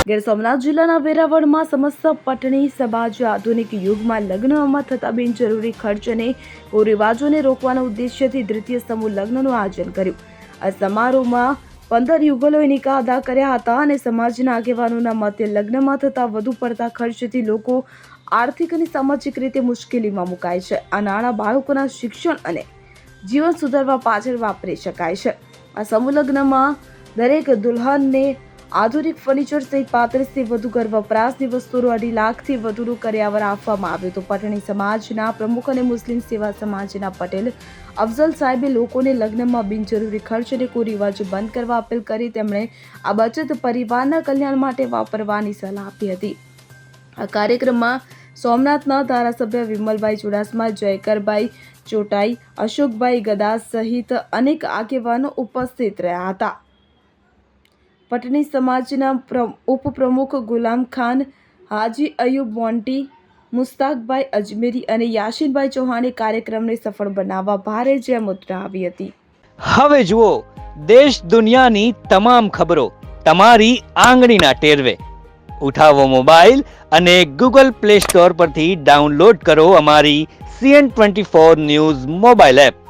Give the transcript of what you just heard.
ગીર સોમનાથ જિલ્લાના વેરાવળમાં સમસ્ત પટણી સમાજે આધુનિક યુગમાં લગ્નમાં થતા બિનજરૂરી ખર્ચ અને કુરિવાજોને રોકવાના ઉદ્દેશ્યથી દ્વિતીય સમૂહ લગ્નનું આયોજન કર્યું. આ સમારોહમાં 15 યુગલોએ નિકાહ અદા કર્યા હતા અને સમાજના આગેવાનોના મતે લગ્નમાં થતા વધુ પડતા ખર્ચથી લોકો આર્થિક અને સામાજિક રીતે મુશ્કેલીમાં મુકાય છે. આ નાણાં બાળકોના શિક્ષણ અને જીવન સુધારવા પાછળ વાપરી શકાય છે. આ સમૂહ લગ્નમાં દરેક દુલ્હનને આધુનિક ફર્નિચર સહિત 35 થી વધુ ઘર વપરાશની વસ્તુઓ 2.5 લાખથી વધુનું કરિયાવર આપવામાં આવ્યું હતું. પટણી સમાજના પ્રમુખ અને મુસ્લિમ સેવા સમાજના પટેલ અફઝલ સાહેબે લોકોને લગ્નમાં બિનજરૂરી ખર્ચ અને કુરિવાજો બંધ કરવા અપીલ કરી. તેમણે આ બચત પરિવારના કલ્યાણ માટે વાપરવાની સલાહ આપી હતી. આ કાર્યક્રમમાં સોમનાથના ધારાસભ્ય વિમલભાઈ ચુડાસમા, જયકરભાઈ ચોટાઈ, અશોકભાઈ ગદા સહિત અનેક આગેવાનો ઉપસ્થિત રહ્યા હતા. પટણી સમાજના ઉપપ્રમુખ ગુલામ ખાન, હાજી અયુબ મોન્ટી, મુસ્તાકભાઈ અજમેરી અને યાસીનભાઈ ચૌહાણે કાર્યક્રમને સફળ બનાવવા ભારે જહેમત ઉઠાવી હતી. હવે જુઓ દેશ દુનિયાની તમામ ખબરો તમારી આંગળીના ટેરવે. ઉઠાવો મોબાઈલ અને ગૂગલ પ્લે સ્ટોર પરથી ડાઉનલોડ કરો અમારી CN24 ન્યૂઝ મોબાઈલ એપ.